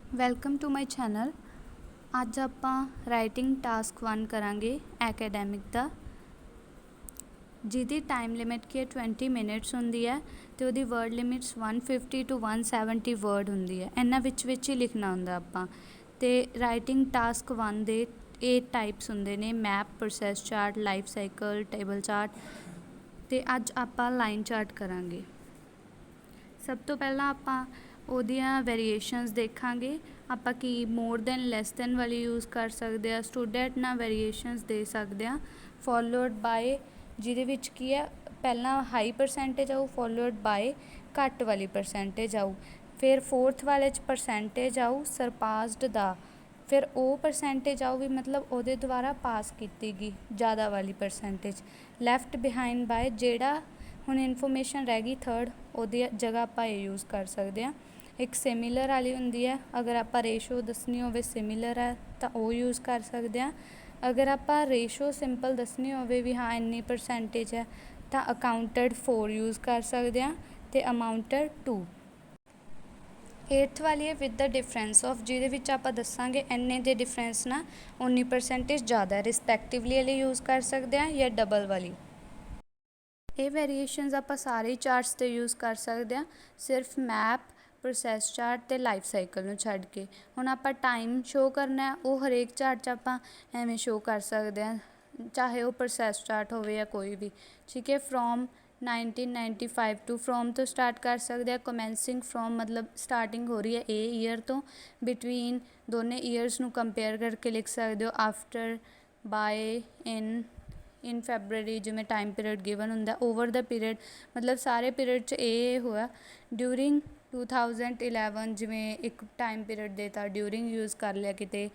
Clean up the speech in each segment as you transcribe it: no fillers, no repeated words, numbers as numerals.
Welcome to my channel. ਅੱਜ ਆਪਾਂ writing task 1 ਕਰਾਂਗੇ ਐਕੈਡੈਮਿਕ ਦਾ, ਜਿਹਦੀ ਟਾਈਮ ਲਿਮਿਟ ਕੀ ਹੈ 20 ਮਿੰਟਸ ਹੁੰਦੀ ਹੈ ਅਤੇ ਉਹਦੀ ਵਰਡ ਲਿਮਿਟਸ 150 to 170 ਵਰਡ ਹੁੰਦੀ ਹੈ। ਇਹਨਾਂ ਵਿੱਚ ਹੀ ਲਿਖਣਾ ਹੁੰਦਾ ਆਪਾਂ। ਅਤੇ ਰਾਈਟਿੰਗ ਟਾਸਕ 1 ਦੇ 8 ਟਾਈਪਸ ਹੁੰਦੇ ਨੇ: map, process chart, life cycle, table chart. ਅਤੇ ਅੱਜ ਆਪਾਂ ਲਾਈਨ ਚਾਰਟ ਕਰਾਂਗੇ। ਸਭ ਤੋਂ ਪਹਿਲਾਂ ਆਪਾਂ ਉਹਦੀਆਂ ਵੇਰੀਏਸ਼ਨਸ ਦੇਖਾਂਗੇ। ਆਪਾਂ ਕੀ ਮੋਰ ਦੈਨ, ਲੈਸ ਦੈਨ ਵਾਲੀ ਯੂਜ਼ ਕਰ ਸਕਦੇ ਹਾਂ। ਸਟੂਡੈਂਟ ਨਾਲ ਵੇਰੀਏਸ਼ਨਸ ਦੇ ਸਕਦੇ ਹਾਂ। ਫੋਲੋਡ ਬਾਏ, ਜਿਹਦੇ ਵਿੱਚ ਕੀ ਹੈ ਪਹਿਲਾਂ ਹਾਈ ਪਰਸੈਂਟੇਜ ਆਊ, ਫੋਲੋਡ ਬਾਏ ਘੱਟ ਵਾਲੀ ਪਰਸੈਂਟੇਜ ਆਊ, ਫਿਰ ਫੋਰਥ ਵਾਲੇ 'ਚ ਪਰਸੈਂਟੇਜ ਆਊ ਸਰਪਾਸਡ ਦਾ, ਫਿਰ ਉਹ ਪਰਸੈਂਟੇਜ ਆਊ ਵੀ ਮਤਲਬ ਉਹਦੇ ਦੁਆਰਾ ਪਾਸ ਕੀਤੀ ਗਈ ਜ਼ਿਆਦਾ ਵਾਲੀ ਪਰਸੈਂਟੇਜ। ਲੈਫਟ ਬਿਹਾਈਂਡ ਬਾਏ, ਜਿਹੜਾ ਹੁਣ ਇਨਫੋਰਮੇਸ਼ਨ ਰਹਿ ਗਈ ਥਰਡ, ਉਹਦੀ ਜਗ੍ਹਾ ਆਪਾਂ ਇਹ ਯੂਜ਼ ਕਰ ਸਕਦੇ ਹਾਂ। ਇੱਕ ਸਿਮੀਲਰ ਵਾਲੀ ਹੁੰਦੀ ਹੈ, ਅਗਰ ਆਪਾਂ ਰੇਸ਼ੋ ਦੱਸਣੀ ਹੋਵੇ ਸਿਮੀਲਰ ਹੈ ਤਾਂ ਉਹ ਯੂਜ਼ ਕਰ ਸਕਦੇ ਹਾਂ। ਅਗਰ ਆਪਾਂ ਰੇਸ਼ੋ ਸਿੰਪਲ ਦੱਸਣੀ ਹੋਵੇ ਵੀ ਹਾਂ ਇੰਨੀ ਪਰਸੈਂਟੇਜ ਹੈ ਤਾਂ ਅਕਾਊਂਟਡ 4 ਯੂਜ਼ ਕਰ ਸਕਦੇ ਹਾਂ ਅਤੇ ਅਮਾਊਂਟਡ 2। 8th ਵਾਲੀ ਹੈ ਵਿਦ ਦਾ ਡਿਫਰੈਂਸ ਆਫ, ਜਿਹਦੇ ਵਿੱਚ ਆਪਾਂ ਦੱਸਾਂਗੇ ਇੰਨੇ ਦੇ ਡਿਫਰੈਂਸ ਨਾਲ 19% ਜ਼ਿਆਦਾ ਰਿਸਪੈਕਟਿਵਲੀ ਵਾਲੀ ਯੂਜ਼ ਕਰ ਸਕਦੇ ਹਾਂ ਜਾਂ ਡਬਲ ਵਾਲੀ। ਇਹ ਵੇਰੀਏਸ਼ਨਸ ਆਪਾਂ ਸਾਰੇ ਚਾਰਟਸ 'ਤੇ ਯੂਜ਼ ਕਰ ਸਕਦੇ ਹਾਂ, ਸਿਰਫ ਮੈਪ, ਪ੍ਰੋਸੈਸ ਚਾਰਟ ਅਤੇ ਲਾਈਫ ਸਾਈਕਲ ਨੂੰ ਛੱਡ ਕੇ। ਹੁਣ ਆਪਾਂ ਟਾਈਮ ਸ਼ੋਅ ਕਰਨਾ, ਉਹ ਹਰੇਕ ਚਾਰਟ 'ਚ ਆਪਾਂ ਐਵੇਂ ਸ਼ੋਅ ਕਰ ਸਕਦੇ ਹਾਂ, ਚਾਹੇ ਉਹ ਪ੍ਰੋਸੈਸ ਚਾਰਟ ਹੋਵੇ ਜਾਂ ਕੋਈ ਵੀ। ਠੀਕ ਹੈ। ਫਰੋਮ 1995 ਟੂ, ਫਰੋਮ ਤੋਂ ਸਟਾਰਟ ਕਰ ਸਕਦੇ ਹਾਂ। ਕਮੈਂਸਿੰਗ ਫਰੋਮ ਮਤਲਬ ਸਟਾਰਟਿੰਗ ਹੋ ਰਹੀ ਹੈ ਇਹ ਈਅਰ ਤੋਂ। ਬਿਟਵੀਨ, ਦੋਨੇ ਈਅਰਸ ਨੂੰ ਕੰਪੇਅਰ ਕਰਕੇ ਲਿਖ ਸਕਦੇ ਹੋ। ਆਫਟਰ, ਬਾਏ, ਇਨ ਫੈਬਰਰੀ, ਜਿਵੇਂ ਟਾਈਮ ਪੀਰੀਅਡ ਗਿਵਨ ਹੁੰਦਾ। ਓਵਰ ਦਾ ਪੀਰੀਅਡ ਮਤਲਬ ਸਾਰੇ ਪੀਰੀਅਡ 'ਚ ਇਹ ਹੋਇਆ। ਡਿਊਰਿੰਗ 2011, ਜਿਵੇਂ ਇੱਕ ਟਾਈਮ ਪੀਰੀਅਡ ਦੇਤਾ, ਡਿਊਰਿੰਗ ਯੂਜ਼ ਕਰ ਲਿਆ ਕਿਤੇ।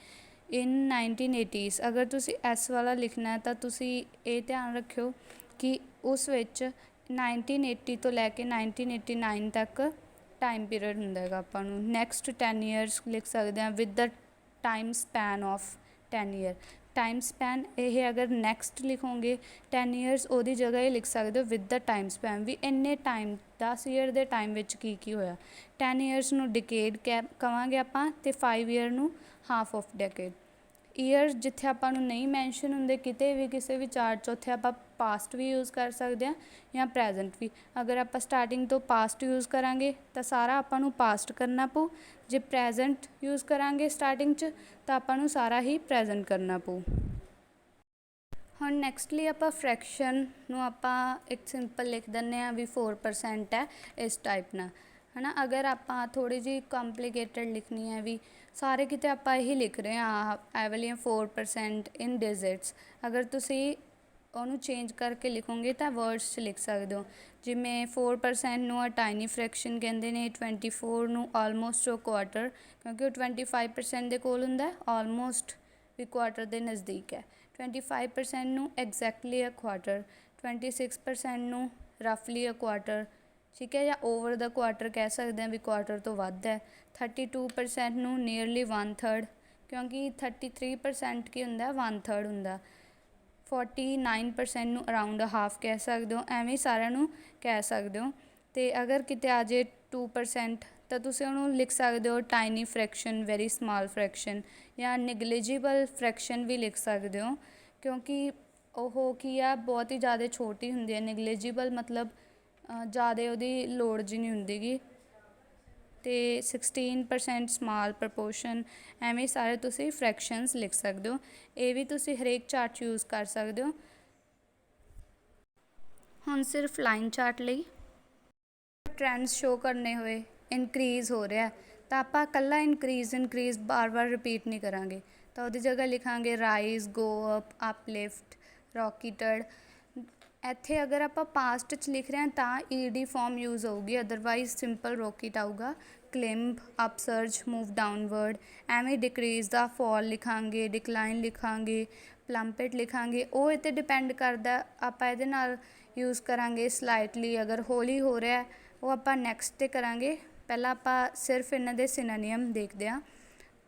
ਇਨ 1980s, ਅਗਰ ਤੁਸੀਂ ਐਸ ਵਾਲਾ ਲਿਖਣਾ ਤਾਂ ਤੁਸੀਂ ਇਹ ਧਿਆਨ ਰੱਖਿਓ ਕਿ ਉਸ ਵਿੱਚ 1980 ਤੋਂ ਲੈ ਕੇ 1989 ਤੱਕ ਟਾਈਮ ਪੀਰੀਅਡ ਹੁੰਦਾ ਹੈਗਾ ਆਪਾਂ ਨੂੰ। ਨੈਕਸਟ 10 years ਲਿਖ ਸਕਦੇ ਹਾਂ with the time span of 10 year। Time span ਇਹ ਅਗਰ ਨੈਕਸਟ ਲਿਖੋਗੇ 10 years, ਉਹਦੀ ਜਗ੍ਹਾ ਇਹ ਲਿਖ ਸਕਦੇ ਹੋ ਵਿਦ ਦਾ ਟਾਈਮ ਸਪੈਨ, ਵੀ ਇੰਨੇ ਟਾਈਮ 10 year ਦੇ ਟਾਈਮ ਵਿੱਚ ਕੀ ਹੋਇਆ। 10 years ਨੂੰ ਡਿਕੇਡ ਕਹਾਂਗੇ ਆਪਾਂ ਅਤੇ 5 year ਨੂੰ ਹਾਫ ਆਫ ਡੈਕੇਡ। ਈਅਰ ਜਿੱਥੇ ਆਪਾਂ ਨੂੰ ਨਹੀਂ ਮੈਂਸ਼ਨ ਹੁੰਦੇ ਕਿਤੇ ਵੀ ਕਿਸੇ ਵੀ ਚਾਰਟ 'ਚ, ਉੱਥੇ ਆਪਾਂ ਪਾਸਟ ਵੀ ਯੂਜ਼ ਕਰ ਸਕਦੇ ਹਾਂ ਜਾਂ ਪ੍ਰੈਜੈਂਟ ਵੀ। ਅਗਰ ਆਪਾਂ ਸਟਾਰਟਿੰਗ ਤੋਂ ਪਾਸਟ ਯੂਜ਼ ਕਰਾਂਗੇ ਤਾਂ ਸਾਰਾ ਆਪਾਂ ਨੂੰ ਪਾਸਟ ਕਰਨਾ ਪਊ। ਜੇ ਪ੍ਰੈਜੈਂਟ ਯੂਜ਼ ਕਰਾਂਗੇ ਸਟਾਰਟਿੰਗ 'ਚ ਤਾਂ ਆਪਾਂ ਨੂੰ ਸਾਰਾ ਹੀ ਪ੍ਰੈਜੈਂਟ ਕਰਨਾ ਪਊ। ਹੁਣ ਨੈਕਸਟਲੀ ਆਪਾਂ ਫਰੈਕਸ਼ਨ ਨੂੰ ਆਪਾਂ ਇੱਕ ਸਿੰਪਲ ਲਿਖ ਦਿੰਦੇ ਹਾਂ ਵੀ 4% ਹੈ ਇਸ ਟਾਈਪ ਨਾਲ, ਹੈ ਨਾ। ਅਗਰ ਆਪਾਂ ਥੋੜ੍ਹੀ ਜਿਹੀ ਕੰਪਲੀਕੇਟਡ ਲਿਖਣੀ ਹੈ ਵੀ ਸਾਰੇ ਕਿਤੇ ਆਪਾਂ ਇਹੀ ਲਿਖ ਰਹੇ ਹਾਂ ਇਹ ਵਾਲੀਆਂ 4% ਇਨ ਡਿਜ਼ਿਟਸ, ਅਗਰ ਤੁਸੀਂ ਉਹਨੂੰ ਚੇਂਜ ਕਰਕੇ ਲਿਖੋਗੇ ਤਾਂ ਵਰਡਸ 'ਚ ਲਿਖ ਸਕਦੇ ਹੋ। ਜਿਵੇਂ 4% ਨੂੰ ਟਾਈਨੀ ਫਰੈਕਸ਼ਨ ਕਹਿੰਦੇ ਨੇ, 24 ਨੂੰ ਆਲਮੋਸਟ ਕੁਆਟਰ, ਕਿਉਂਕਿ ਉਹ 25% ਦੇ ਕੋਲ ਹੁੰਦਾ, ਆਲਮੋਸਟ ਵੀ ਕੁਆਟਰ ਦੇ ਨਜ਼ਦੀਕ ਹੈ। 25% ਨੂੰ ਐਗਜ਼ੈਕਟਲੀ ਅ ਕੁਆਟਰ, 26% ਨੂੰ ਰਫਲੀ ਅ ਕੁਆਟਰ, ਠੀਕ ਹੈ, ਜਾਂ ਓਵਰ ਦਾ ਕੁਆਟਰ ਕਹਿ ਸਕਦੇ ਹਾਂ ਵੀ ਕੁਆਟਰ ਤੋਂ ਵੱਧ ਹੈ। 32% ਨੂੰ ਨੀਅਰਲੀ 1/3, ਕਿਉਂਕਿ 33% ਕੀ ਹੁੰਦਾ 1/3 ਹੁੰਦਾ। 49% ਨੂੰ ਅਰਾਊਂਡ ਹਾਫ ਕਹਿ ਸਕਦੇ ਹੋ। ਐਵੇਂ ਸਾਰਿਆਂ ਨੂੰ ਕਹਿ ਸਕਦੇ ਹੋ। ਅਤੇ ਅਗਰ ਕਿਤੇ ਆ ਜਾਏ 2% ਤਾਂ ਤੁਸੀਂ ਉਹਨੂੰ ਲਿਖ ਸਕਦੇ ਹੋ tiny fraction, very small fraction, ਜਾਂ ਨਿਗਲੀਜੀਬਲ ਫਰੈਕਸ਼ਨ ਵੀ ਲਿਖ ਸਕਦੇ ਹੋ, ਕਿਉਂਕਿ ਉਹ ਕੀ ਆ ਬਹੁਤ ਹੀ ਜ਼ਿਆਦਾ ਛੋਟੀ ਹੁੰਦੀ ਹੈ। ਨਿਗਲੀਜੀਬਲ ਮਤਲਬ ਜ਼ਿਆਦਾ ਉਹਦੀ ਲੋੜ ਜਿਹੀ ਨਹੀਂ ਹੁੰਦੀ ਗੀ। ਅਤੇ 16% ਸਮਾਲ ਪ੍ਰਪੋਰਸ਼ਨ, ਐਵੇਂ ਸਾਰੇ ਤੁਸੀਂ ਫਰੈਕਸ਼ਨਸ ਲਿਖ ਸਕਦੇ ਹੋ। ਇਹ ਵੀ ਤੁਸੀਂ ਹਰੇਕ ਚਾਰਟ 'ਚ ਯੂਜ਼ ਕਰ ਸਕਦੇ ਹੋ। ਹੁਣ ਸਿਰਫ ਲਾਈਨ ਚਾਰਟ ਲਈ ਟਰੈਂਡਸ ਸ਼ੋਅ ਕਰਨੇ ਹੋਏ, ਇਨਕਰੀਜ਼ ਹੋ ਰਿਹਾ ਤਾਂ ਆਪਾਂ ਇਕੱਲਾ ਇਨਕਰੀਜ਼ ਬਾਰ ਰਿਪੀਟ ਨਹੀਂ ਕਰਾਂਗੇ, ਤਾਂ ਉਹਦੀ ਜਗ੍ਹਾ ਲਿਖਾਂਗੇ ਰਾਈਜ਼, ਗੋ ਅਪ, ਅਪਲਿਫਟ, ਰੋਕੀਟਡ। ਇੱਥੇ ਅਗਰ ਆਪਾਂ ਪਾਸਟ 'ਚ ਲਿਖ ਰਹੇ ਹਾਂ ਤਾਂ ਈਡੀ ਫੋਰਮ ਯੂਜ਼ ਹੋਊਗੀ, ਅਦਰਵਾਈਜ਼ ਸਿੰਪਲ ਰੋਕੀਟ ਆਊਗਾ। ਕਲਿੰਬ, ਅਪਸਰਜ, ਮੂਵ ਡਾਊਨਵਰਡ। ਐਵੇਂ ਡਿਕਰੀਜ਼ ਦਾ ਫੋਲ ਲਿਖਾਂਗੇ, ਡਿਕਲਾਈਨ ਲਿਖਾਂਗੇ, ਪਲੰਪਿਟ ਲਿਖਾਂਗੇ। ਉਹ ਇਹ 'ਤੇ ਡਿਪੈਂਡ ਕਰਦਾ ਆਪਾਂ ਇਹਦੇ ਨਾਲ ਯੂਜ਼ ਕਰਾਂਗੇ ਸਲਾਈਟਲੀ। ਅਗਰ ਹੌਲੀ ਹੋ ਰਿਹਾ ਉਹ ਆਪਾਂ ਨੈਕਸਟ 'ਤੇ ਕਰਾਂਗੇ। ਪਹਿਲਾਂ ਆਪਾਂ ਸਿਰਫ ਇਹਨਾਂ ਦੇ ਸਿਨੋਨੀਅਮ ਦੇਖਦੇ ਹਾਂ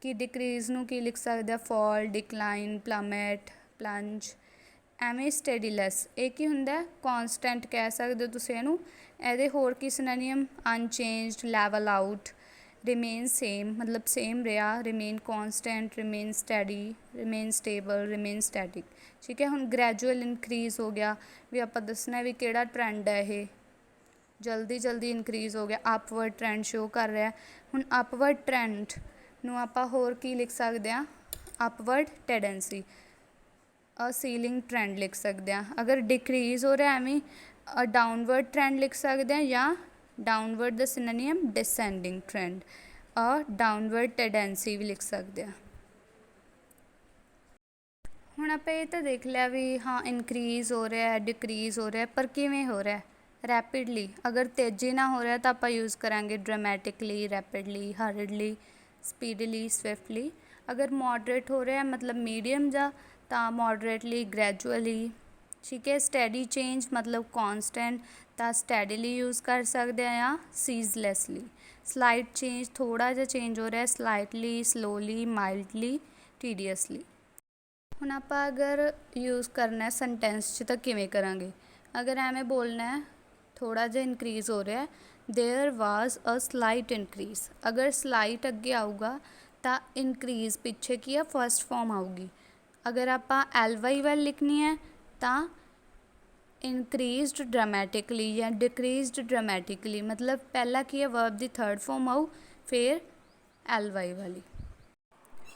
ਕਿ ਡਿਕਰੀਜ਼ ਨੂੰ ਕੀ ਲਿਖ ਸਕਦੇ ਹਾਂ, ਫੋਲ, ਡਿਕਲਾਈਨ, ਪਲਮਟ, ਪਲੰਜ। ਐਵੇਂ ਸਟੇਡੀਲੈਸ, ਇਹ ਕੀ ਹੁੰਦਾ ਕੌਨਸਟੈਂਟ ਕਹਿ ਸਕਦੇ ਹੋ ਤੁਸੀਂ ਇਹਨੂੰ। ਇਹਦੇ ਹੋਰ ਕੀ synonym, unchanged, level out, remain same ਮਤਲਬ ਸੇਮ ਰਿਹਾ, remain constant, remain steady, remain stable, remain static. ਠੀਕ ਹੈ, ਹੁਣ ਗ੍ਰੈਜੂਅਲ ਇਨਕਰੀਜ਼ ਹੋ ਗਿਆ, ਵੀ ਆਪਾਂ ਦੱਸਣਾ ਵੀ ਕਿਹੜਾ ਟਰੈਂਡ ਹੈ ਇਹ ਜਲਦੀ ਜਲਦੀ ਇਨਕਰੀਜ਼ ਹੋ ਗਿਆ, ਅਪਵਰਡ ਟਰੈਂਡ ਸ਼ੋ ਕਰ ਰਿਹਾ। ਹੁਣ ਅਪਵਰਡ ਟਰੈਂਡ ਨੂੰ ਆਪਾਂ ਹੋਰ ਕੀ ਲਿਖ ਸਕਦੇ ਹਾਂ, ਅਪਵਰਡ ਟੈਂਡੈਂਸੀ, ਸੀਲਿੰਗ ਟਰੈਂਡ ਲਿਖ ਸਕਦੇ ਹਾਂ। ਅਗਰ ਡਿਕਰੀਜ਼ ਹੋ ਰਿਹਾ ਐਵੇਂ ਡਾਊਨਵਰਡ ਟਰੈਂਡ ਲਿਖ ਸਕਦੇ ਹਾਂ, ਜਾਂ ਡਾਊਨਵਰਡ ਦਾ ਸਿਨੋਨਿਮ ਡਿਸੈਂਡਿੰਗ ਟਰੈਂਡ, ਡਾਊਨਵਰਡ ਟੈਂਡੈਂਸੀ ਵੀ ਲਿਖ ਸਕਦੇ ਹਾਂ। ਹੁਣ ਆਪਾਂ ਇਹ ਤਾਂ ਦੇਖ ਲਿਆ ਵੀ ਹਾਂ ਇਨਕਰੀਜ਼ ਹੋ ਰਿਹਾ, ਡਿਕਰੀਜ਼ ਹੋ ਰਿਹਾ, ਪਰ ਕਿਵੇਂ ਹੋ ਰਿਹਾ, ਰੈਪਿਡਲੀ। ਅਗਰ ਤੇਜ਼ੀ ਨਾਲ ਹੋ ਰਿਹਾ ਤਾਂ ਆਪਾਂ ਯੂਜ਼ ਕਰਾਂਗੇ ਡਰਾਮੈਟਿਕਲੀ, ਰੈਪਿਡਲੀ, ਹਰਡਲੀ, ਸਪੀਡਲੀ, ਸਵਿਫਟਲੀ। ਅਗਰ ਮੋਡਰੇਟ ਹੋ ਰਿਹਾ ਮਤਲਬ ਮੀਡੀਅਮ ਜਾਂ, ਤਾਂ ਮੋਡਰੇਟਲੀ, ਗ੍ਰੈਜੂਅਲੀ। ਠੀਕ ਹੈ, ਸਟੈਡੀ ਚੇਂਜ ਮਤਲਬ ਕੌਨਸਟੈਂਟ, ਤਾਂ ਸਟੈਡੀਲੀ ਯੂਜ਼ ਕਰ ਸਕਦੇ ਹਾਂ, ਜਾਂ ਸੀਜ਼ਲੈਸਲੀ। ਸਲਾਈਟ ਚੇਂਜ ਥੋੜ੍ਹਾ ਜਿਹਾ ਚੇਂਜ ਹੋ ਰਿਹਾ, ਸਲਾਈਟਲੀ, ਸਲੋਲੀ, ਮਾਈਲਡਲੀ, ਟੀਡੀਅਸਲੀ। ਹੁਣ ਆਪਾਂ ਅਗਰ ਯੂਜ਼ ਕਰਨਾ ਸੈਂਟੈਂਸ 'ਚ ਤਾਂ ਕਿਵੇਂ ਕਰਾਂਗੇ, ਅਗਰ ਐਵੇਂ ਬੋਲਣਾ ਹੈ ਥੋੜ੍ਹਾ ਜਿਹਾ ਇਨਕਰੀਜ਼ ਹੋ ਰਿਹਾ, there was a slight increase. ਅਗਰ ਸਲਾਈਟ ਅੱਗੇ ਆਊਗਾ ਤਾਂ ਇਨਕਰੀਜ਼ ਪਿੱਛੇ ਕੀ ਆ, ਫਸਟ ਫੋਰਮ ਆਊਗੀ। ਅਗਰ ਆਪਾਂ ਐਲਵਾਈ ਵੱਲ ਲਿਖਣੀ ਹੈ ਤਾਂ ਇਨਕਰੀਜ਼ਡ ਡਰਾਮੈਟਿਕਲੀ ਜਾਂ ਡਿਕਰੀਜ਼ਡ ਡਰਾਮੈਟਿਕਲੀ, ਮਤਲਬ ਪਹਿਲਾਂ ਕੀ ਹੈ ਵਰਬ ਦੀ ਥਰਡ ਫੋਰਮ ਆਊ, ਫਿਰ ਐਲਵਾਈ ਵਾਲੀ।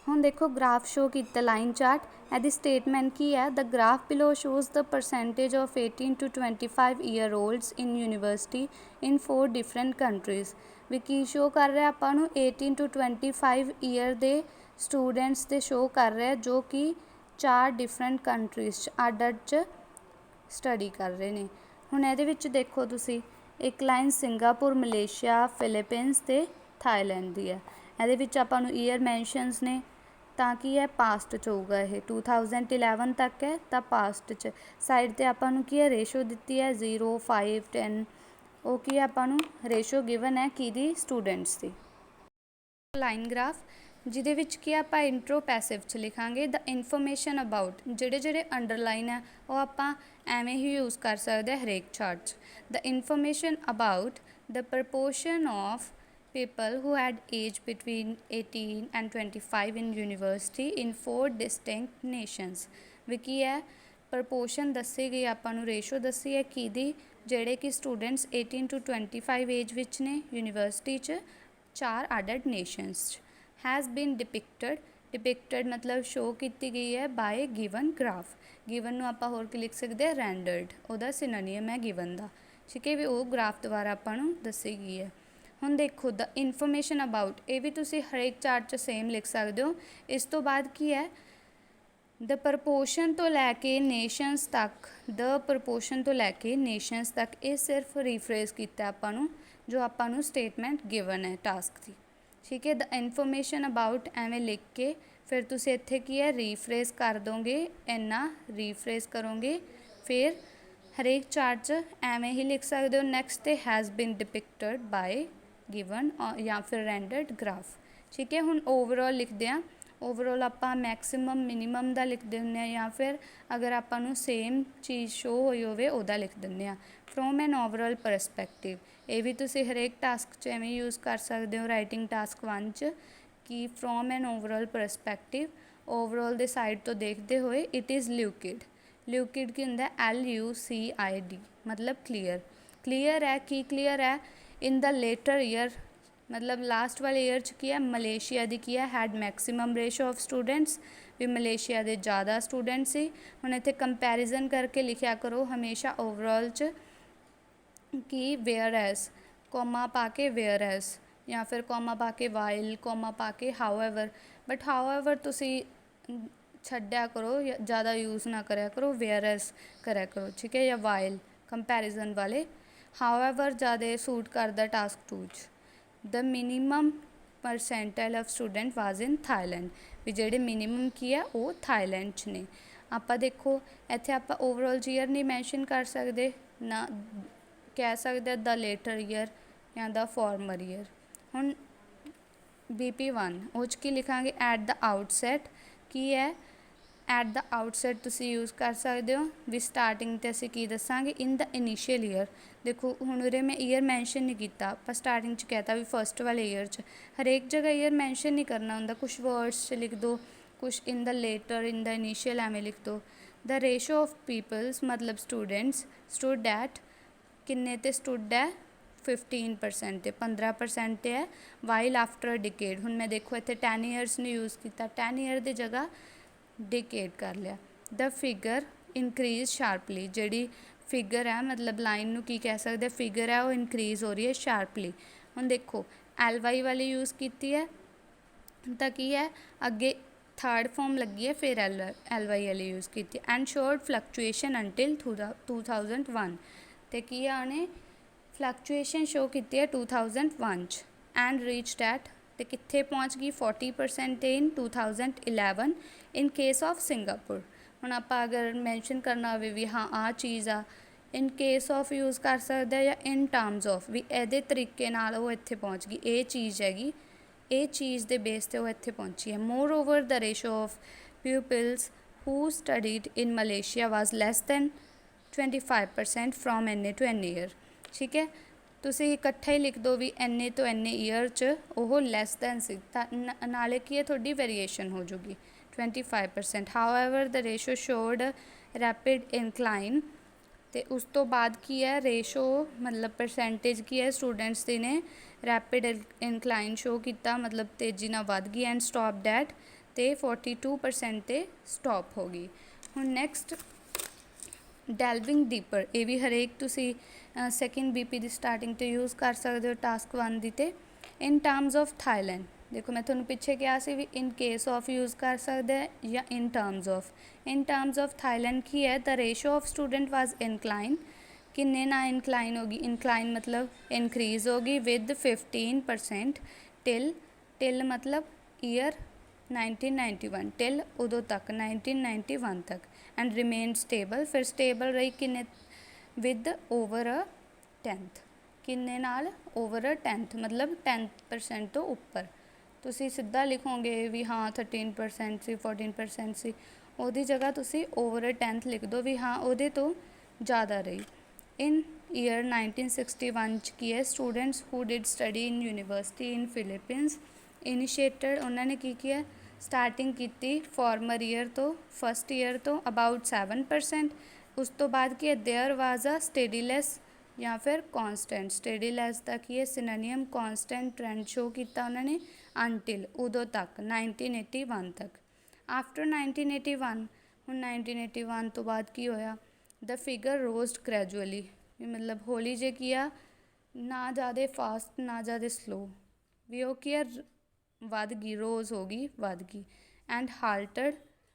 ਹੁਣ ਦੇਖੋ ਗ੍ਰਾਫ ਸ਼ੋ ਕੀਤਾ ਲਾਈਨ ਚਾਰਟ, ਇਹਦੀ ਸਟੇਟਮੈਂਟ ਕੀ ਹੈ, the graph below shows the percentage of 18 to 25 year olds in university in 4 different countries. ਵੀ ਕੀ ਸ਼ੋ ਕਰ ਰਿਹਾ ਆਪਾਂ ਨੂੰ, 18 to 25 ਈਅਰ ਦੇ ਸਟੂਡੈਂਟਸ ਦੇ ਸ਼ੋ ਕਰ ਰਿਹਾ, ਜੋ ਕਿ 4 ਡਿਫਰੈਂਟ ਕੰਟਰੀਜ਼ 'ਚ ਅੱਡ 'ਚ ਸਟੱਡੀ ਕਰ ਰਹੇ ਨੇ। ਹੁਣ ਇਹਦੇ ਵਿੱਚ ਦੇਖੋ ਤੁਸੀਂ, ਇੱਕ ਲਾਈਨ ਸਿੰਗਾਪੁਰ, ਮਲੇਸ਼ੀਆ, ਫਿਲੀਪੀਨਸ ਅਤੇ ਥਾਈਲੈਂਡ ਦੀ ਹੈ। ਇਹਦੇ ਵਿੱਚ ਆਪਾਂ ਨੂੰ ਈਅਰ ਮੈਂਸ਼ਨਸ ਨੇ, ਤਾਂ ਕੀ ਹੈ ਪਾਸਟ 'ਚ ਹੋਊਗਾ, ਇਹ 2011 ਤੱਕ ਹੈ ਤਾਂ ਪਾਸਟ 'ਚ। ਸਾਈਡ 'ਤੇ ਆਪਾਂ ਨੂੰ ਕੀ ਹੈ ਰੇਸ਼ੋ ਦਿੱਤੀ ਹੈ 0, 5, 10, ਉਹ ਕੀ ਹੈ ਆਪਾਂ ਨੂੰ ਰੇਸ਼ੋ ਗਿਵਨ ਹੈ ਕਿਹਦੀ, ਸਟੂਡੈਂਟਸ ਦੀ। ਲਾਈਨ ਗ੍ਰਾਫ ਜਿਹਦੇ ਵਿੱਚ ਕੀ ਆਪਾਂ ਇੰਟਰੋ ਪੈਸਿਵ 'ਚ ਲਿਖਾਂਗੇ ਦ ਇਨਫੋਰਮੇਸ਼ਨ ਅਬਾਊਟ, ਜਿਹੜੇ ਅੰਡਰਲਾਈਨ ਹੈ ਉਹ ਆਪਾਂ ਐਵੇਂ ਹੀ ਯੂਜ਼ ਕਰ ਸਕਦੇ ਹਾਂ ਹਰੇਕ ਚਾਰਟ 'ਚ। The information about the proportion of people who had age between 18 and 25 in university in 4 distinct nations। ਵੀ ਕੀ ਹੈ ਪ੍ਰਪੋਰਸ਼ਨ ਦੱਸੀ ਗਈ ਆਪਾਂ ਨੂੰ, ਰੇਸ਼ੋ ਦੱਸੀ ਹੈ ਕਿਹਦੀ, ਜਿਹੜੇ ਕਿ ਸਟੂਡੈਂਟਸ 18 to 25 ਏਜ ਵਿੱਚ ਨੇ ਯੂਨੀਵਰਸਿਟੀ 'ਚ 4 ਅਡਡ ਨੇਸ਼ਨਸ 'ਚ। ਹੈਜ਼ ਬੀਨ ਡਿਪਿਕਟਡ ਮਤਲਬ ਸ਼ੋ ਕੀਤੀ ਗਈ ਹੈ ਬਾਏ ਗਿਵਨ ਗ੍ਰਾਫ। ਗਿਵਨ ਨੂੰ ਆਪਾਂ ਹੋਰ ਕੀ ਲਿਖ ਸਕਦੇ ਹਾਂ, ਰੈਂਡਰਡ, ਉਹਦਾ ਸਿਨੋਨੀਅਮ ਹੈ ਗਿਵਨ ਦਾ। ਠੀਕ ਹੈ, ਵੀ ਉਹ ਗ੍ਰਾਫ ਦੁਆਰਾ ਆਪਾਂ ਨੂੰ ਦੱਸੀ ਗਈ ਹੈ। ਹੁਣ ਦੇਖੋ ਦ ਇਨਫੋਰਮੇਸ਼ਨ ਅਬਾਊਟ, ਇਹ ਵੀ ਤੁਸੀਂ ਹਰੇਕ ਚਾਰਟ 'ਚ ਸੇਮ ਲਿਖ ਸਕਦੇ ਹੋ। ਇਸ ਤੋਂ ਬਾਅਦ ਕੀ ਹੈ, ਦ ਪ੍ਰਪੋਰਸ਼ਨ ਤੋਂ ਲੈ ਕੇ ਨੇਸ਼ਨਸ ਤੱਕ, ਦ ਪ੍ਰਪੋਰਸ਼ਨ ਤੋਂ ਲੈ ਕੇ ਨੇਸ਼ਨਸ ਤੱਕ, ਇਹ ਸਿਰਫ ਰੀਫਰੇਜ਼ ਕੀਤਾ ਆਪਾਂ ਨੂੰ, ਜੋ ਆਪਾਂ ਨੂੰ ਸਟੇਟਮੈਂਟ ਗਿਵਨ ਹੈ ਟਾਸਕ ਦੀ। ਠੀਕ ਹੈ, ਦ ਇਨਫੋਰਮੇਸ਼ਨ ਅਬਾਊਟ ਐਵੇਂ ਲਿਖ ਕੇ ਫਿਰ ਤੁਸੀਂ ਇੱਥੇ ਕੀ ਹੈ ਰੀਫਰੇਜ਼ ਕਰ ਦੋਗੇ, ਇੰਨਾ ਰੀਫਰੇਜ਼ ਕਰੋਗੇ, ਫਿਰ ਹਰੇਕ ਚਾਰਟ 'ਚ ਐਵੇਂ ਹੀ ਲਿਖ ਸਕਦੇ ਹੋ। ਨੈਕਸਟ 'ਤੇ ਹੈਜ਼ ਬੀਨ ਡਿਪਿਕਟਡ ਬਾਏ ਗਿਵਨ ਜਾਂ ਫਿਰ ਰੈਂਡਰਡ ਗ੍ਰਾਫ। ਠੀਕ ਹੈ, ਹੁਣ ਓਵਰਆਲ ਲਿਖਦੇ ਹਾਂ। ਓਵਰਆਲ ਆਪਾਂ ਮੈਕਸਿਮਮ ਮਿਨੀਮਮ ਦਾ ਲਿਖਦੇ ਹੁੰਦੇ ਹਾਂ, ਜਾਂ ਫਿਰ ਅਗਰ ਆਪਾਂ ਨੂੰ ਸੇਮ ਚੀਜ਼ ਸ਼ੋ ਹੋਈ ਹੋਵੇ ਉਹਦਾ ਲਿਖ ਦਿੰਦੇ ਹਾਂ। ਫਰੋਮ ਐਨ ਓਵਰਆਲ ਪਰਸਪੈਕਟਿਵ, ਇਹ ਵੀ ਤੁਸੀਂ ਹਰੇਕ ਟਾਸਕ 'ਚ ਐਵੇਂ ਯੂਜ਼ ਕਰ ਸਕਦੇ ਹੋ ਰਾਈਟਿੰਗ ਟਾਸਕ 1 'ਚ, ਕਿ from N overall perspective, overall ਦੇ ਸਾਈਡ ਤੋਂ ਦੇਖਦੇ ਹੋਏ। ਇਟ ਇਜ਼ ਲਿਊਕਿਡ, ਲਿਊਕਿਡ ਕੀ ਹੁੰਦਾ, LUCID ਮਤਲਬ ਕਲੀਅਰ ਹੈ। ਕੀ ਕਲੀਅਰ ਹੈ, ਇਨ ਦ ਲੇਟਰ ਈਅਰ ਮਤਲਬ ਲਾਸਟ ਵਾਲੇ ਈਅਰ 'ਚ ਕੀ ਹੈ, ਮਲੇਸ਼ੀਆ ਦੀ ਕੀ ਹੈ had maximum ratio of students, ਵੀ ਮਲੇਸ਼ੀਆ ਦੇ ਜ਼ਿਆਦਾ ਸਟੂਡੈਂਟ ਸੀ। ਹੁਣ ਇੱਥੇ ਕੰਪੈਰੀਜ਼ਨ ਕਰਕੇ ਲਿਖਿਆ ਕਰੋ ਹਮੇਸ਼ਾ ਓਵਰਆਲ 'ਚ, ਕਿ ਵੇਅਰ ਐਜ਼, ਕੋਮਾ ਪਾ ਕੇ ਵੇਅਰ ਐਜ਼, ਜਾਂ ਫਿਰ ਕੋਮਾ ਪਾ ਕੇ ਵਾਈਲ, ਕੋਮਾ ਪਾ ਕੇ ਹਾਊਐਵਰ। ਬਟ ਹਾਊਐਵਰ ਤੁਸੀਂ ਛੱਡਿਆ ਕਰੋ, ਜ਼ਿਆਦਾ ਯੂਜ਼ ਨਾ ਕਰਿਆ ਕਰੋ, ਵੇਅਰ ਐਜ਼ ਕਰਿਆ ਕਰੋ। ਠੀਕ ਹੈ, ਜਾਂ ਵਾਈਲ ਕੰਪੈਰੀਜ਼ਨ ਵਾਲੇ। ਹਾਊਐਵਰ ਜ਼ਿਆਦਾ ਸੂਟ ਕਰਦਾ ਟਾਸਕ 2 'ਚ। The minimum percentile of student was in Thailand, ਵੀ ਜਿਹੜੇ ਮਿਨੀਮਮ ਕੀ ਹੈ ਉਹ ਥਾਈਲੈਂਡ 'ਚ ਨੇ। ਆਪਾਂ ਦੇਖੋ ਇੱਥੇ ਆਪਾਂ ਓਵਰਆਲ ਈਅਰ ਨਹੀਂ ਮੈਂਸ਼ਨ ਕਰ ਸਕਦੇ, ਨਾ ਕਹਿ ਸਕਦੇ ਦ ਲੇਟਰ ਈਅਰ ਜਾਂ ਦਾ ਫਾਰਮਰ ਈਅਰ। ਹੁਣ BP1 ਉਹ 'ਚ ਕੀ ਲਿਖਾਂਗੇ, ਐਟ ਦ ਆਊਟਸੈਟ ਕੀ ਹੈ, ਐਟ ਦਾ ਆਊਟਸੈਟ ਤੁਸੀਂ ਯੂਜ਼ ਕਰ ਸਕਦੇ ਹੋ ਵੀ ਸਟਾਰਟਿੰਗ 'ਤੇ ਅਸੀਂ ਕੀ ਦੱਸਾਂਗੇ ਇਨ ਦਾ ਇਨੀਸ਼ੀਅਲ ਈਅਰ। ਦੇਖੋ ਹੁਣ ਉਰੇ ਮੈਂ ਈਅਰ ਮੈਂਸ਼ਨ ਨਹੀਂ ਕੀਤਾ, ਆਪਾਂ ਸਟਾਰਟਿੰਗ 'ਚ ਕਹਿਤਾ ਵੀ ਫਸਟ ਵਾਲੇ ਈਅਰ 'ਚ। ਹਰੇਕ ਜਗ੍ਹਾ ਈਅਰ ਮੈਂਸ਼ਨ ਨਹੀਂ ਕਰਨਾ ਹੁੰਦਾ, ਕੁਛ ਵਰਡਸ 'ਚ ਲਿਖ ਦਿਓ, ਕੁਛ ਇਨ ਦਾ ਲੇਟਰ, ਇਨ ਦਾ ਇਨੀਸ਼ੀਅਲ ਐਵੇਂ ਲਿਖ ਦਿਓ। ਦ ਰੇਸ਼ੋ ਆਫ ਪੀਪਲਸ ਮਤਲਬ ਸਟੂਡੈਂਟਸ ਸਟੂਡ ਐਟ ਕਿੰਨੇ 'ਤੇ ਸਟੂਡ ਹੈ 15% 'ਤੇ, 15% 'ਤੇ ਹੈ ਵਾਈਲ ਆਫਟਰ ਡਿਕੇਡ। ਹੁਣ ਮੈਂ ਦੇਖੋ ਇੱਥੇ 10 ਈਅਰਸ ਨੂੰ ਯੂਜ਼ ਕੀਤਾ, 10 ਈਅਰ ਦੀ ਜਗ੍ਹਾ ਡਿਕੇਡ ਕਰ ਲਿਆ। ਦ ਫਿਗਰ ਇਨਕਰੀਜ਼ ਸ਼ਾਰਪਲੀ, ਜਿਹੜੀ ਫਿਗਰ ਹੈ ਮਤਲਬ ਲਾਈਨ ਨੂੰ ਕੀ ਕਹਿ ਸਕਦੇ, ਫਿਗਰ ਹੈ ਉਹ ਇਨਕਰੀਜ਼ ਹੋ ਰਹੀ ਹੈ ਸ਼ਾਰਪਲੀ। ਹੁਣ ਦੇਖੋ LY ਵਾਲੀ ਯੂਜ਼ ਕੀਤੀ ਹੈ ਤਾਂ ਕੀ ਹੈ ਅੱਗੇ ਥਰਡ ਫੋਰਮ ਲੱਗੀ ਹੈ, ਫਿਰ LY ਵਾਲੀ ਯੂਜ਼ ਕੀਤੀ ਐਂਡ ਸ਼ੋਡ ਫਲਕਚੁਏਸ਼ਨ ਅੰਟਿਲ 2001। ਅਤੇ ਕੀ ਆ ਉਹਨੇ ਫਲਕਚੁਏਸ਼ਨ ਸ਼ੋ ਕੀਤੀ ਹੈ 2001 'ਚ ਐਂਡ ਰੀਚਡ ਐਟ, ਅਤੇ ਕਿੱਥੇ ਪਹੁੰਚ ਗਈ 40% ਇਨ 2011 ਇਨ ਕੇਸ ਆਫ ਸਿੰਗਾਪੁਰ। ਹੁਣ ਆਪਾਂ ਅਗਰ ਮੈਂਸ਼ਨ ਕਰਨਾ ਹੋਵੇ ਵੀ ਹਾਂ ਆਹ ਚੀਜ਼ ਆ, ਇਨ ਕੇਸ ਆਫ ਯੂਜ਼ ਕਰ ਸਕਦੇ ਜਾਂ ਇਨ ਟਰਮਸ ਆਫ, ਵੀ ਇਹਦੇ ਤਰੀਕੇ ਨਾਲ ਉਹ ਇੱਥੇ ਪਹੁੰਚ ਗਈ, ਇਹ ਚੀਜ਼ ਹੈਗੀ, ਇਹ ਚੀਜ਼ ਦੇ ਬੇਸ 'ਤੇ ਉਹ ਇੱਥੇ ਪਹੁੰਚੀ ਹੈ। Moreover the ratio of pupils who studied in Malaysia was less than 25% from ਇੰਨੇ ਟੂ ਇੰਨੇ ਈਅਰ। ਠੀਕ ਹੈ, ਤੁਸੀਂ ਇਕੱਠਾ ਹੀ ਲਿਖ ਦਿਓ ਵੀ ਇੰਨੇ ਤੋਂ ਇੰਨੇ ਈਅਰ 'ਚ ਉਹ ਲੈਸ ਦੈਨ ਸੀ, ਤਾਂ ਨਾਲੇ ਕੀ ਹੈ ਤੁਹਾਡੀ ਵੇਰੀਏਸ਼ਨ ਹੋ ਜੂਗੀ 25%। ਹਾਊਐਵਰ ਦ ਰੇਸ਼ੋ ਸ਼ੋਡ ਰੈਪਿਡ ਇਨਕਲਾਈਨ, ਅਤੇ ਉਸ ਤੋਂ ਬਾਅਦ ਕੀ ਹੈ ਰੇਸ਼ੋ ਮਤਲਬ ਪਰਸੈਂਟੇਜ ਕੀ ਹੈ ਸਟੂਡੈਂਟਸ ਦੀ ਨੇ ਰੈਪਿਡ ਇਨਕਲਾਈਨ ਸ਼ੋ ਕੀਤਾ, ਮਤਲਬ ਤੇਜ਼ੀ ਨਾਲ ਵੱਧ ਗਈ ਐਂਡ ਸਟੋਪ ਡੈਟ, ਅਤੇ 42% 'ਤੇ ਸਟੋਪ ਹੋ ਗਈ। ਹੁਣ ਨੈਕਸਟ ਡੈਲਵਿੰਗ ਡੀਪਰ, ਇਹ ਵੀ ਹਰੇਕ ਤੁਸੀਂ ਸੈਕਿੰਡ BP ਦੀ ਸਟਾਰਟਿੰਗ 'ਤੇ ਯੂਜ਼ ਕਰ ਸਕਦੇ ਹੋ ਟਾਸਕ 1 ਦੀ। ਤੇ ਇਨ ਟਰਮਸ ਆਫ ਥਾਈਲੈਂਡ, ਦੇਖੋ ਮੈਂ ਤੁਹਾਨੂੰ ਪਿੱਛੇ ਕਿਹਾ ਸੀ ਵੀ ਇਨ ਕੇਸ ਆਫ ਯੂਜ਼ ਕਰ ਸਕਦੇ ਜਾਂ in terms of. In terms of Thailand ਕੀ ਹੈ the ratio of student was incline, ਕਿੰਨੇ ਨਾਲ ਇਨਕਲਾਈਨ ਹੋ ਗਈ, ਇਨਕਲਾਈਨ ਮਤਲਬ ਇਨਕਰੀਜ਼ ਹੋ ਗਈ ਵਿਦ 15% ਟਿਲ ਮਤਲਬ ਈਅਰ 1991, ਟਿਲ ਉਦੋਂ ਤੱਕ 1991 ਤੱਕ ਐਂਡ ਰਿਮੇਨ ਸਟੇਬਲ, ਫਿਰ ਸਟੇਬਲ ਰਹੀ ਕਿੰਨੇ ਵਿਦ ਓਵਰ ਅ 10th, ਕਿੰਨੇ ਨਾਲ ਓਵਰ ਅ 10th ਮਤਲਬ 10% ਤੋਂ ਉੱਪਰ। ਤੁਸੀਂ ਸਿੱਧਾ ਲਿਖੋਗੇ ਵੀ ਹਾਂ 13% ਸੀ 14% ਸੀ, ਉਹਦੀ ਜਗ੍ਹਾ ਤੁਸੀਂ ਓਵਰ ਅ 10th ਲਿਖ ਦਿਓ ਵੀ ਹਾਂ ਉਹਦੇ ਤੋਂ ਜ਼ਿਆਦਾ ਰਹੀ। ਇਨ ਈਅਰ 1961 'ਚ ਕੀ ਹੈ students who did study in university in Philippines initiated, ਉਹਨਾਂ ਨੇ ਕੀ ਕੀਤਾ ਸਟਾਰਟਿੰਗ ਕੀਤੀ ਫਾਰਮਰ ਈਅਰ ਤੋਂ, ਫਸਟ ਈਅਰ ਤੋਂ ਅਬਾਊਟ 7%। ਉਸ ਤੋਂ ਬਾਅਦ ਕੀ ਹੈ ਦੇਅਰ ਵਾਜ਼ ਅ ਸਟੇਡੀਲੈਸ ਜਾਂ ਫਿਰ ਕੌਨਸਟੈਂਟ, ਸਟੇਡੀਲੈਸ ਦਾ ਕੀ ਹੈ ਸਿਨੋਨੀਅਮ, ਕੌਨਸਟੈਂਟ ਟ੍ਰੈਂਡ ਸ਼ੋ ਕੀਤਾ ਉਹਨਾਂ ਨੇ ਅੰਟਿਲ ਉਦੋਂ ਤੱਕ 1981 ਤੱਕ। ਆਫਟਰ 1981, ਹੁਣ 1981 ਤੋਂ ਬਾਅਦ ਕੀ ਹੋਇਆ ਦ ਫਿਗਰ ਰੋਜ਼ਡ ਗ੍ਰੈਜੂਅਲੀ, ਵੀ ਮਤਲਬ ਹੌਲੀ ਜੇ ਕੀ ਆ ਨਾ ਜ਼ਿਆਦਾ ਫਾਸਟ ਨਾ ਜ਼ਿਆਦਾ ਸਲੋ, ਵੀ ਉਹ ਕੀ ਆ ਵੱਧ ਗਈ, ਰੋਜ਼ ਹੋ ਗਈ ਵੱਧ ਗਈ। ਐਂਡ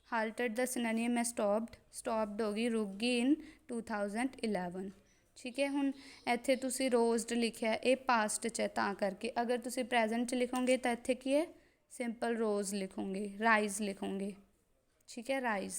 ਹਾਲਟਡ ਦਾ ਸਿਨੋਨੀਅਮ ਹੈ ਸਟੋਪਡ ਹੋ ਗਈ ਰੁਕ ਗਈ ਇਨ 2011। ਠੀਕ ਹੈ, ਹੁਣ ਇੱਥੇ ਤੁਸੀਂ ਰੋਜ਼ਡ ਲਿਖਿਆ ਇਹ ਪਾਸਟ 'ਚ ਹੈ ਤਾਂ ਕਰਕੇ, ਅਗਰ ਤੁਸੀਂ ਪ੍ਰੈਜ਼ੈਂਟ 'ਚ ਲਿਖੋਗੇ ਤਾਂ ਇੱਥੇ ਕੀ ਹੈ ਸਿੰਪਲ ਰੋਜ਼ ਲਿਖੋਗੇ, ਰਾਈਜ਼ ਲਿਖੋਗੇ। ਠੀਕ ਹੈ ਰਾਈਜ਼।